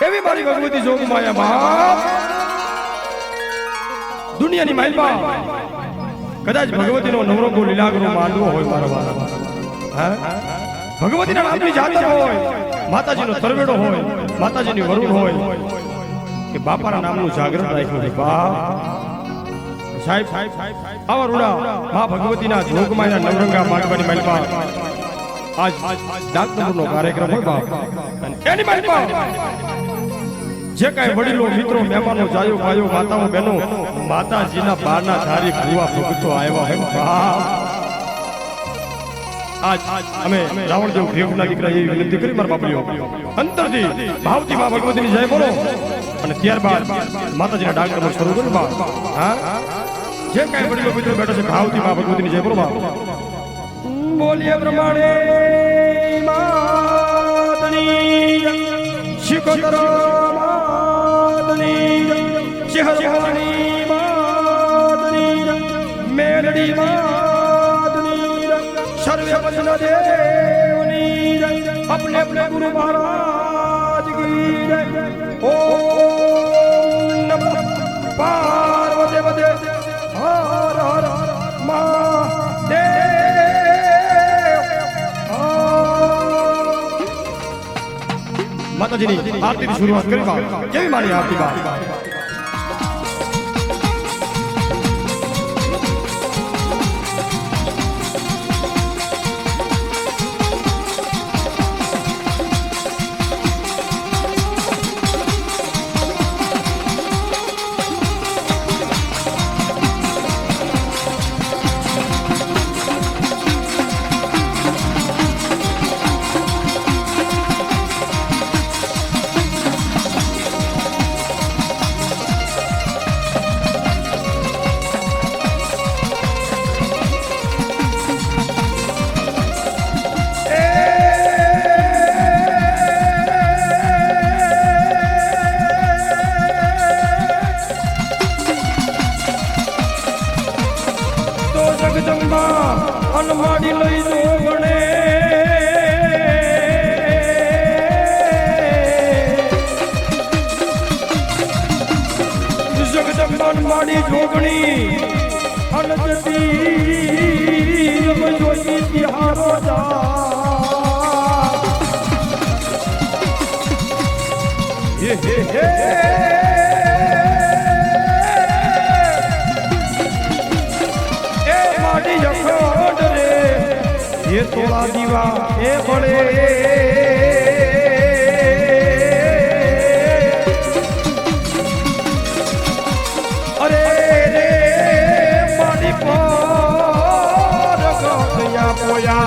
એવી મારી ભગવતી જોગ માયા બાપ દુનિયાની માલપા કદાચ ભગવતીનો નવરંગો લીલાગરો માંડવો હોય મારો વાલા હા ભગવતીના નામની જાત્રા હોય માતાજીનો તરવેડો હોય માતાજીની વરુણ હોય કે બાપાના નામનું જાગરણ રાખ્યું છે બાપ સાહેબ આવા રૂડા મા ભગવતીના જોગમાયા નવરંગા માંડવાની માલપા આજ ડાકનો કાર્યક્રમ હોય બાપ અને એની માલપા જે કાંઈ વડીલો મિત્રો મહેમાનો જાયો ભાઈઓ માતાઓ બહેનો માતાજીના બારના ધારી ભૂવા ભગતો આવ્યા હોય બાપ આજ અમે રાવણદેવ ભેગના દીકરા એવી વિનંતી કરી મારા બાપલીઓ અંતરથી ભાવથી મા ભગવતીની જય બોલો અને ત્યારબાદ માતાજીના ડાકરમાં શરૂ કર્યું બાપ હા જે કાંઈ વડીલો મિત્રો બેઠા છે ભાવથી મા ભગવતીની જય બોલો બાપ બોલીએ પ્રમાણે માતની શિકોતર શિહરવાણી માતની મેલડી માતની સર્વે વચન દેવની अपने अपने गुरु महाराज की ओम नमः पार्वती पते हर हर महादेव माताजीની આરતીની શરૂઆત કરી બાપ કેવી મારી આરતી બાપ અનમાડી લઈ જો ગણે જગદંબન માડી જોગણી અનજતી જોઈ તિહારો જા હે ये तोला दीवा ए बड़े अरे रे मारी पर गया पोया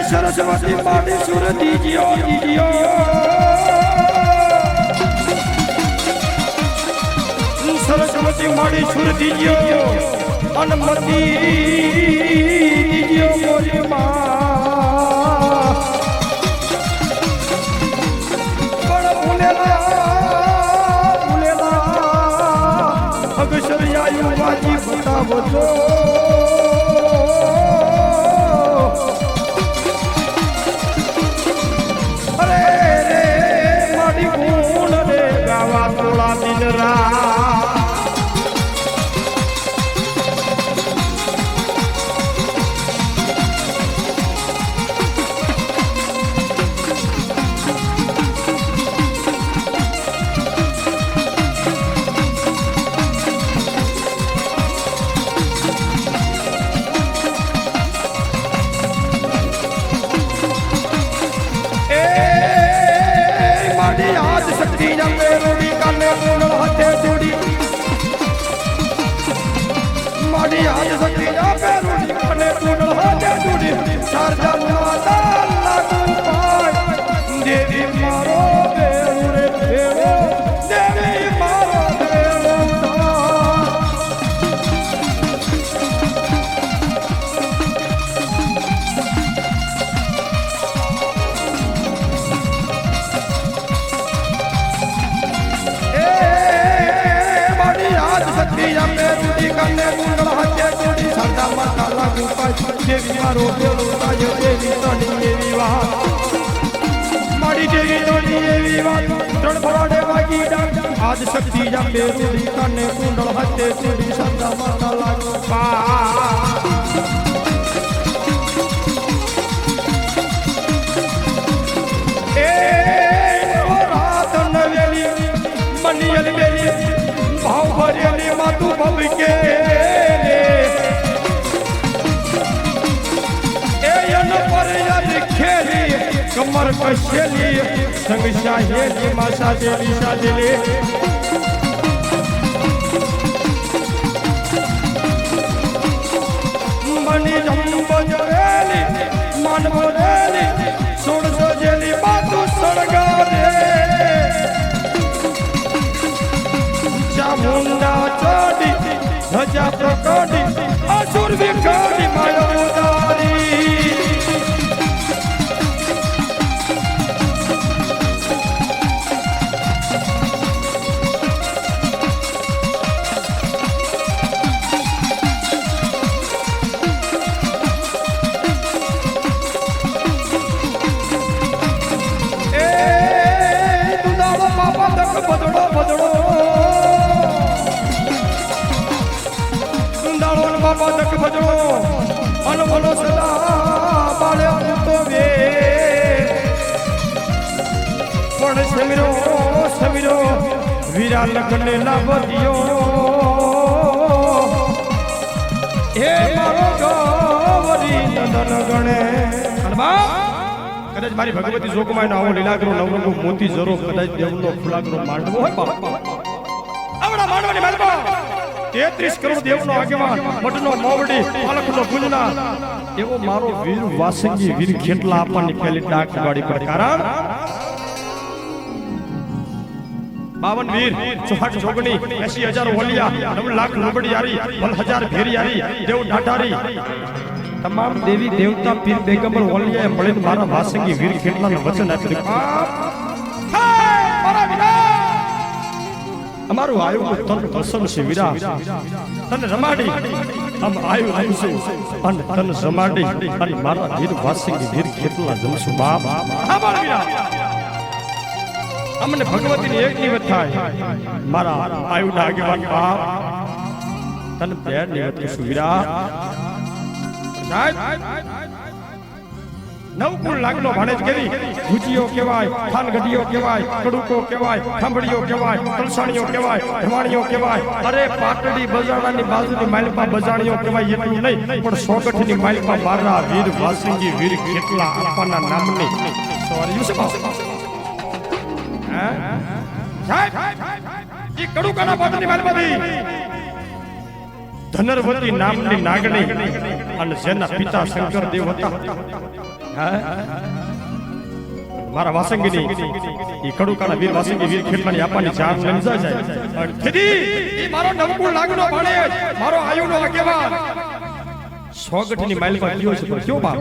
सरस्वती माटी सुर दीजियो दीजियो सरस्वती माटी सुर दीजियो अनुमति दीजियो मोरी माँ बड़ भूलेला अगसर आयु बाजी बतावो तो माड़ी आज सकती जा पेरूडी कने टूटल हाथे टूटी चार जन्म लागू पाए देवी શક્તિ અંબે રૂડી કને કુંડળ હતે ચૂડી સદા માતા લાગુ પાછ દેવી મારો દેવો તાજો દેવી તણી એવી વાત મારી દેવી તણી એવી વાત ત્રણ ફરાડે વાગી ડાક આદ શક્તિ અંબે રૂડી કને કુંડળ હતે ચૂડી સદા માતા લાગુ પાછ મનિયલ મેરી ભાવ ભરેલી માતું ભવકે એ યન પર યન ખેલી કમર કશેલી સંગ શાહેલી માસા દેવી સાદેલી મની જમ બજરેલી મન ભરેલી સોડ સજેલી માતું સળગારે મુંડા ચોડી ધજા પ્રકોડી અસુર વિખોડી માયો ઉદારી એ દુદાળો બાપા તક બદડો બદડો બાપા તક ભજવો અનવલો સદા બાળે તો વે પણ સમીરો સમીરો વીરા લગને લાવદિયો હે મારો ગોવરી નંદન ગણે અનબા કદાચ મારી ભગવતી જોગમાય નો આવો લીલાગ્રો નવરંગો મોતી જરો કદાચ દેવનો ફુલાગ્રો માંડવો હોય બાપા આવડા માંડવાની માલપા 33 કરોડ દેવનો આગેવાન મઠનો મોવડી પાલકનો ગુંજના એવો મારો વીર વાસંગી વીર ખેટલા આપણની પહેલી ડાક ગાડી પર કારણ 52 વીર 64 જોગણી 80000 ઓલિયા 9 લાખ લબડી યારી 1000 ભેરી યારી દેવ ઢાઢારી તમામ દેવી દેવતા પીર બેગંબર ઓલિયાએ મળીને મારા વાસંગી વીર ખેટલાને વચન આપ્યું મારા વિના અમારું આયુ તન પસંદ છે વીરા તને રમાડી આમ આયુ આવ્યું છે અને તને રમાડી અને મારા વીર વાસંગી વીર ખેટલા જમશું બાપ હા મારા વીરા અમને ભગવતીની એક નિવત થાય મારા આયુના આગેવાન બાપ તને બે નિવત કશું વીરા નવકુળ લાગનો ભાણેજ કેવી ભુજીઓ કહેવાય ખાનગઢીઓ કહેવાય કડુકો કહેવાય ખાંભડીઓ કહેવાય તલસાણીઓ કહેવાય ધવાણીઓ કહેવાય અરે પાટડી બજાણાની બાજુની માલપા બજાણીઓ કહેવાય એટલું નહીં પણ સોગઠની માલપા મારા વીર વાસંગી વીર ખેટલા આપવાના નામની સોરી યુસુફ હે સાહેબ ઈ કડુકાના પાટની માલપાથી ધનરવતી નામની નાગણી અને જેના પિતા શંકર દેવ હતા મારા વાસંગીની ઈ કડુકાના વીર વાસંગી વીર ખેટલાની આપવાની ચાર લઈ જાય અને ખીદી ઈ મારો નવકુળ લાગનો ભાણે મારો આયુનો આગેવાન સોગઠની માઈલમાં ગયો છે કયો બાપ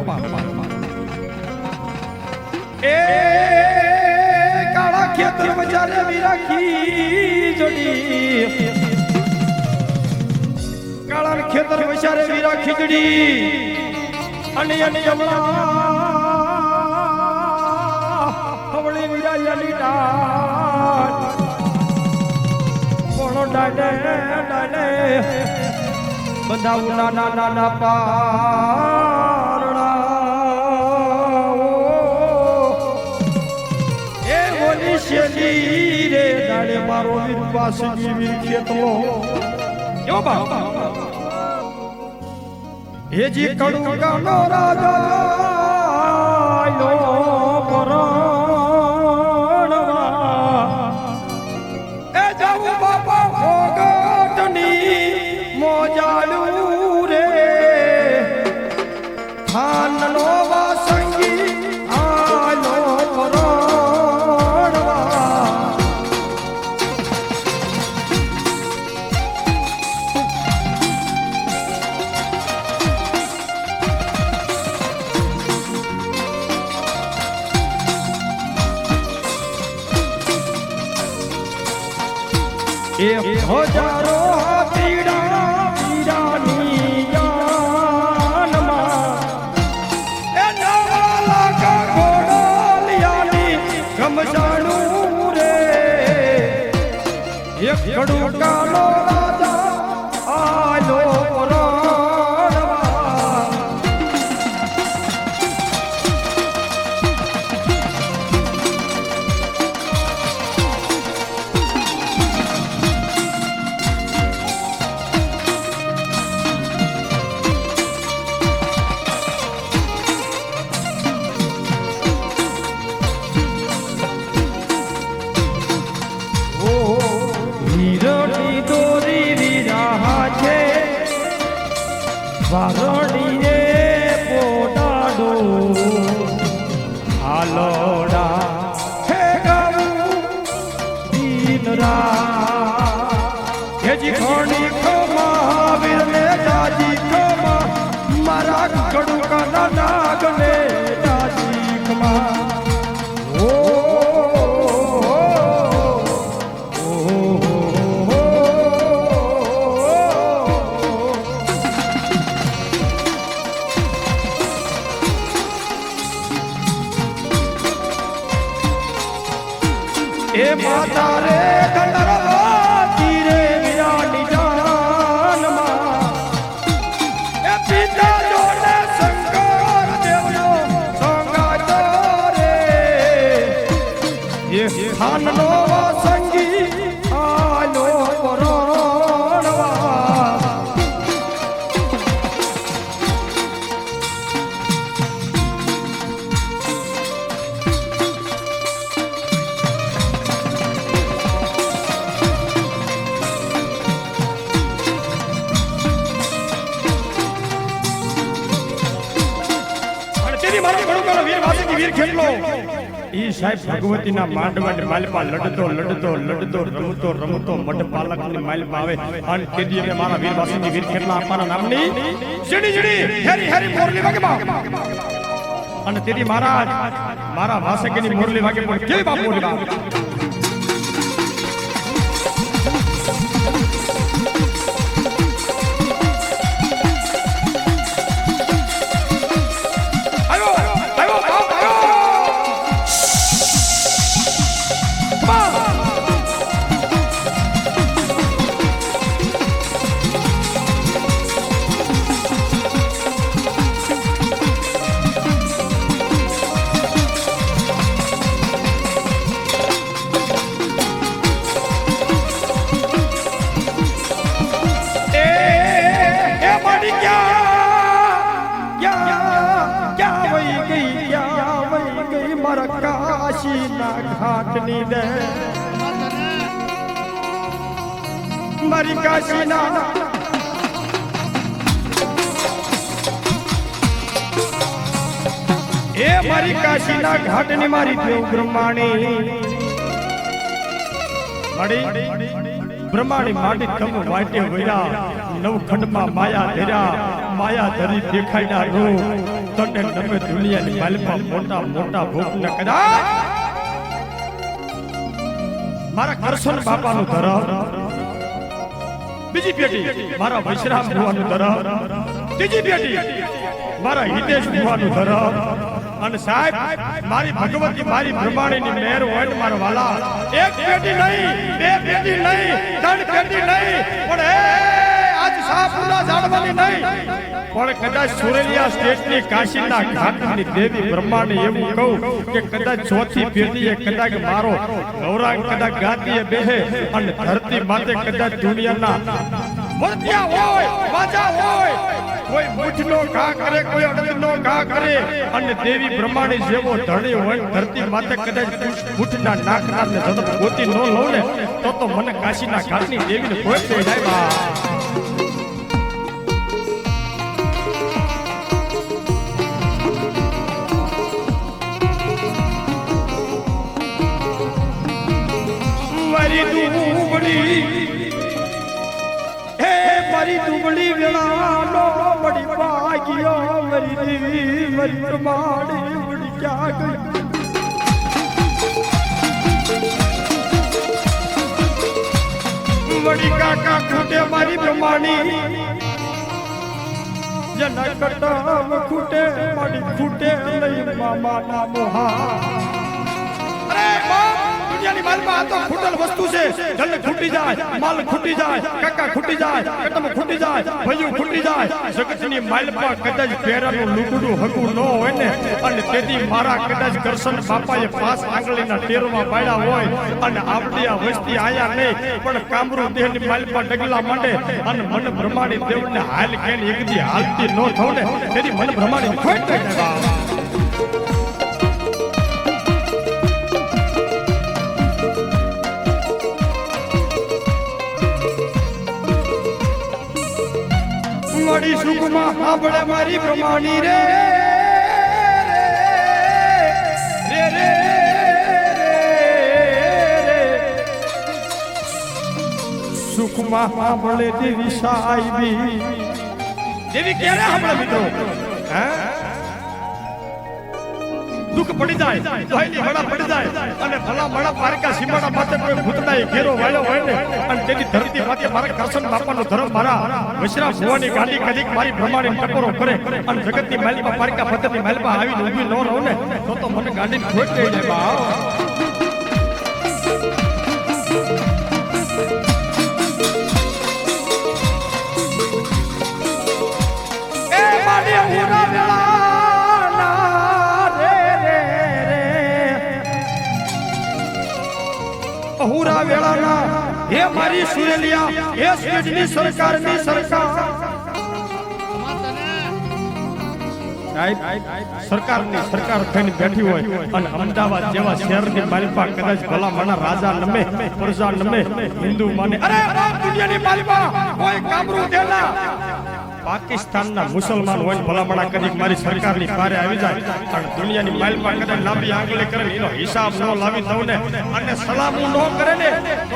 એ કાળા ખેતર બજારે વિરાખી જોડી કાળા ખેતર બજારે વીરા ખીજડી અને હવળી વિરાયાની ડાળ કોણો ડાલે ડાલે બંધાવું નાના નાના પારણા એ ઓલી શેલી રે ડાળે મારો વીર વાસંગી વીર ખેતલો યો બા હેજી કડુકાનો રાજા લો પરણવા એ જાવું બાપા ભોગટની મોજાલું રે ખાનનો વાસંગી આલો પરણવા એ હજારો હાથી એક કડુકાનો રાજા આલો રણવા વારણીએ પોટાડો હાલોડા હે ગાવું દીન રાત હેજી ઘણી ખમા વીરને જાજી ખમા મારા કડુકાના નાગને જાજી ખમા એ માતા રે કંડરવાતી રે વિરાની જાનમાં એ પિતા જોને શંકર દેવનો સંગાતો રે એ સ્થાનનો સંગી આલો પરણવા વીર ખેલો ઈ સાહેબ ભગવતીના માંડવા માલપા લડતો લડતો લડતો રમતો રમતો મઢ પાલકની માલપા આવે અને તેદી અમે મારા વીર વાસી વીર ખેલા આપવાના નામની સીડી સીડી હેરી હેરી મોરલી વાગેમાં અને તેદી મહારાજ મારા વાસકીની મોરલી વાગે પણ કેવી બાપ મોરલી વાગે ઘાટની દે મારી કાશીના એ મારી કાશીના ઘાટની મારી દેવ બ્રહ્માણી બ્રહ્માણી માટી તમ વાટે વૈરા નવખંડમાં માયા ધર્યા માયા ધરી દેખાયના રૂપ તને નમે દુનિયાની માલપા મોટા મોટા ભોગને કદાચ મારા કરશન બાપાનું ધરમ બીજી પેટી મારા વૈશ્રામ ભુવાનું ધરમ ત્રીજી પેટી મારા હિતેશ ભુવાનું ધરમ અને સાહેબ મારી ભગવતી મારી બ્રહ્માણીની મહેર હોય ને મારા વાલા એક પેટી નહીં બે પેટી નહીં ત્રણ પેટી નહીં પણ આજ સાપુરા જાડવાની નહીં પણ કદાચ સુરેલિયા સ્ટેટની કાશીના ઘાટની દેવી બ્રહ્માને એવું કહું કે કદાચ ચોથી પેઢીએ કદાચ મારો ગૌરાંગ કદાચ ગાદીએ બેહે અને ધરતી માથે કદાચ દુનિયાના મૂર્તિયા હોય વાજા હોય કોઈ મુઠનો ઘા કરે કોઈ અડદનો ઘા કરે અને દેવી બ્રહ્માણી જેવો ધણી હોય ધરતી માથે કદાચ મુઠના નાખનાર ને જડપ ગોતી ન લઉં ને તો મને કાશીના ઘાટની દેવીને કોઈ થઈ જાય મારી દુબળી વેળાનો બડી ભાગ્યો મારી દેવી મારી બ્રહ્માણી બડી ક્યાં ગઈ બડી કાકા ખૂટે મારી બ્રહ્માણી જના કટામ ખૂટે મારી ખૂટે લઈ મામા ના મોહા અરે બાપ દુનિયાની માલમાં આ તો ખૂટેલ વસ્તુ છે જલ ખૂટી જાય માલ ખૂટી જાય કાકા ખૂટી જાય કટમ ખૂટી જાય ભયું ખૂટી જાય જગતની માલમાં કદાચ પેરાનું લુગડું હકું ન હોય ને અને તેથી મારા કદાચ કરશન બાપાએ 5 આંગળીના ટેરમાં પાડ્યા હોય અને આવડી આ વસ્તી આયા નહીં પણ કામરૂ દેહની માલમાં ડગલા માંડે અને મન બ્રહ્માણી દેવને હાલ કેન એકદી હાલતી ન થવ ને તેથી મન બ્રહ્માણી ખોટ જાય મારી સુખમાં સાંભળે મારી બ્રહ્માણી રે રે રે સુખમાં સાંભળે દેવી સાહેબી દેવી ક્યારે સાંભળે મિત્રો હે દુઃખ પડી જાય દોયલી વડા પડી જાય અને ભલા મણા પારકા સીમાડા માથે કોઈ ભૂતડાએ ઘેરો વાળ્યો હોય ને અને તેની ધરતી માથે મારા કરશન બાપાનો ધર્મ મારા વશરા ભુવાની ગાડી કદીક મારી બ્રહ્માણી ટકોરો કરે અને જગતની માલિકા પારકા પદ્ધતિ માલિકા આવીને ઊભી ન રહો ને તો મને ગાડીની ખોટ થઈ જાય બા એ માડી ઉરા વેળા અહુરા વેળાના હે મારી સુરેલિયા હે સ્ટેટની સરકારની સરકાર સરકારની સરકાર થઈને બેઠી હોય અને અમદાવાદ જેવા શહેરની માલિકા કદાચ ભલા માના રાજા નમે પ્રજા નમે હિન્દુ માને અરે દુનિયાની માલિકા કોઈ કામરૂ દેલા પાકિસ્તાનના મુસલમાન હોય ભલામણા કદીક મારી સરકારની પારે આવી જાય અને દુનિયાની માઇલમાં કદાચ લાંબી આંગળી કરે એનો હિસાબ ન લાવી દઉં ને અને સલામ ન કરે ને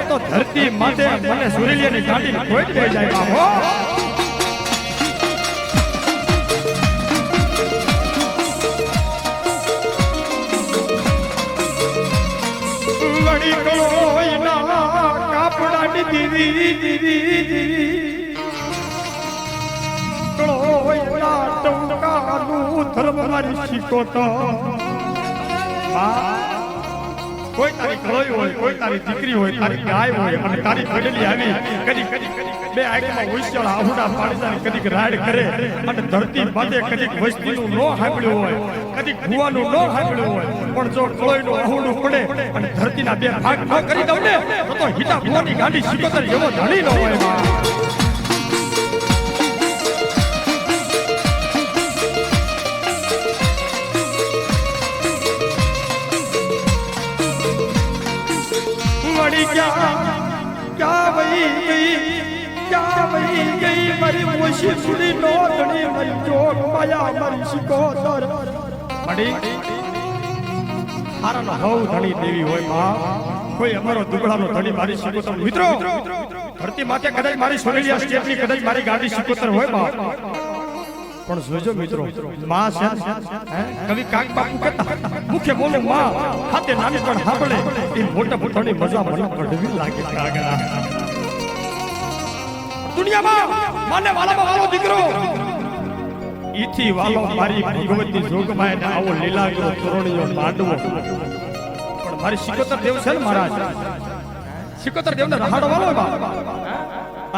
તો ધરતી માથે મને સુરેલિયાની ગાડી ખોટ થઈ જાય બાપો લડી કળોયના કાપડાની દીવી દીવી ધર્મ મારી શીખો તો કોઈ તારી કળોઈ હોય કોઈ તારી દીકરી હોય તારી ગાય હોય અને તારી પડેલી આવી કદી બે આંખમાં ઉછળ આહુડા પાડી કદીક રાડ કરે અને ધરતી બાંધે કદીક વસ્તીનું નો સાંભળ્યું હોય કદીક ભુવાનું નો સાંભળ્યું હોય પણ જો કળોઈનું આહુડું પડે અને ધરતીના બે ભાગ ન કરી દઉં ને તો હિતા ભુવાની ગાડી શીખોતર એવો ધણી ન હોય क्या वही गई मरी मुशी सुनी नो धनी मरी जोग माया मरी सिकोतर बड़ी हारा हो धनी देवी होय मां कोई अमरो दुबळानो धनी मारी सिकोतर मित्रो धरती माथे कदाच मारी सोरेलिया स्टेटनी कदाच मारी गाडी सिकोतर होय मां પણ જોજો મિત્રો માં છે કવિ કાક બાપુ કહેતા મુખ્ય બોલે માં હાથે નાની પણ સાંભળે એ મોટા મોટાની મજા મને પડવી લાગે કાગડા દુનિયામાં માને વાલામાં વાલો દીકરો ઈથી વાલો મારી ભગવતી જોગમાય ને આવો લીલાગરો તોરણીયો માંડવો પણ મારી સિકોતર દેવ છે ને મહારાજ સિકોતર દેવને રહાડો વાલો બા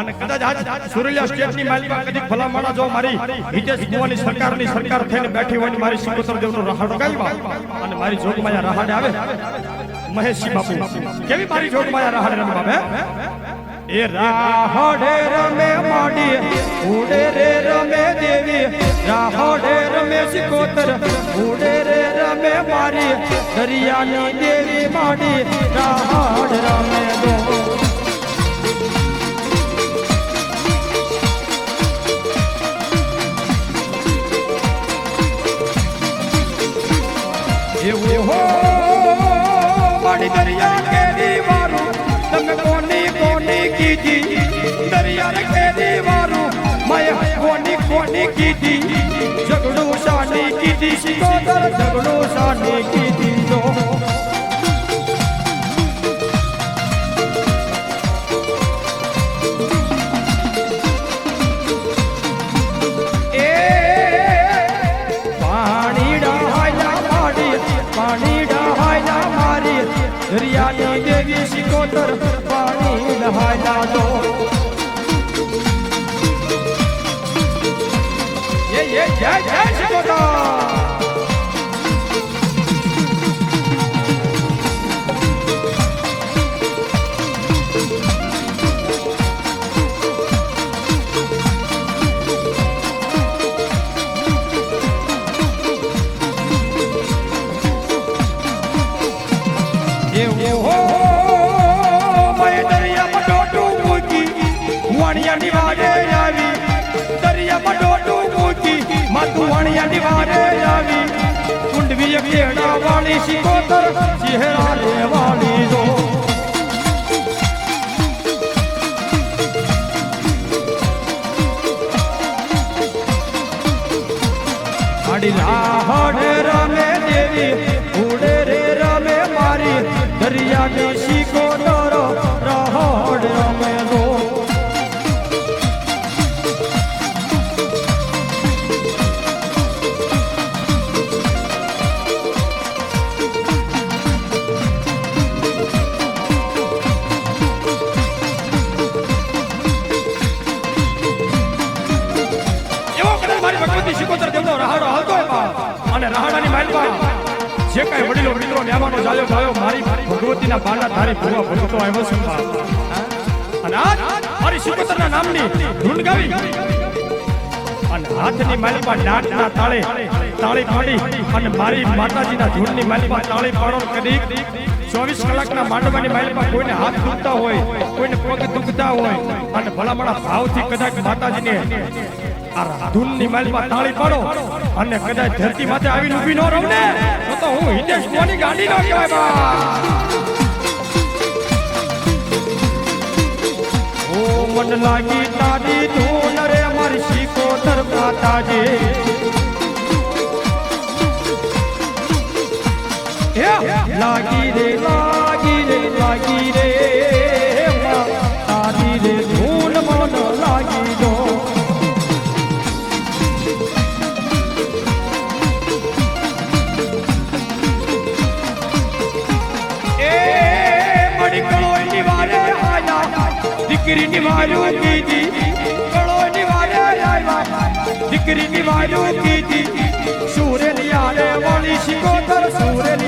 અને કદાચ આજ સુરેલિયા સ્ટેટની માલિકા કદીક ભલામણા જો મારી હિતેશ ભુવાની સરકારની સરકાર થઈને બેઠી હોય મારી સિકોતર દેવનો રહાડો ગાયવા અને મારી જોગમાયા રહાડે આવે મહેશજી બાપુ કેવી મારી જોગમાયા રહાડે રમે બાપે એ રાહડે રમે માડી ઉડે રે રમે દેવી રાહડે રમે સિકોતર ઉડે રે રમે મારી દરિયાની દેવી માડી રાહડ રમે દો हो माड़ी दरिया के दीवारू તમે કોની કોની કીધી દરિયા કે દીવારું मैं कोनी कोनी कीधी झगड़ो शानी कीधी सिकोदर झगड़ो शानी कीधी जो पानी डहाया मारी દરિયાની દેવી સિકોતર પાણી નહાયા દો જય જય સિકોતર વાણિયાની વારે આવી દરિયામાં ડોડું મૂકી માતું વાણિયાની વારે આવી કુંડવી કેડા વાળી સિકોતર ચહેરા રે વાળી જો આડી રાહડે રમે દેવી ઉડે રે રમે મારી દરિયાની સિકોતર રાહડ રમે જો સિકોતર દેવનો રહાડો હતો અને રહાડાની માલમાં જે કઈ વડીલો મિત્રો ન્યાવાનો જાયો જાયો મારી ભગવતીના બાણા ધારી ભૂવા ભગતો આવ્યો છે અને આજ મારી સિકોતરના નામની ધૂન ગાવી અને હાથની માલમાં ડાટના તાળી પાડી અને મારી માતાજીના ધૂનની માલમાં તાળી પાડો કરી 24 કલાકના માંડવાની માલમાં કોઈને હાથ દુખતા હોય કોઈને પગ દુખતા હોય અને ભલામણા ભાવથી કદાચ માતાજીને ધૂનની માલમાં તાળી પાડો અને કદાચ ધરતી માથે આવીને ઊભી ન રહું ને તો હું હિતેશ મોની ગાંડી ન કહેવાય ઓ મન લાગી તારી ધૂન રે મારી સિકોતર માતાજી લાગી રે લાગી રે લાગી રે તારી રે ધૂન મન લાગી જો દીકરીની વાયું કીધી કળોની વારે આવ્યા દીકરીની વાયું કીધી સુરેલિયા રે વાળી સિકોતર સુરેલિયા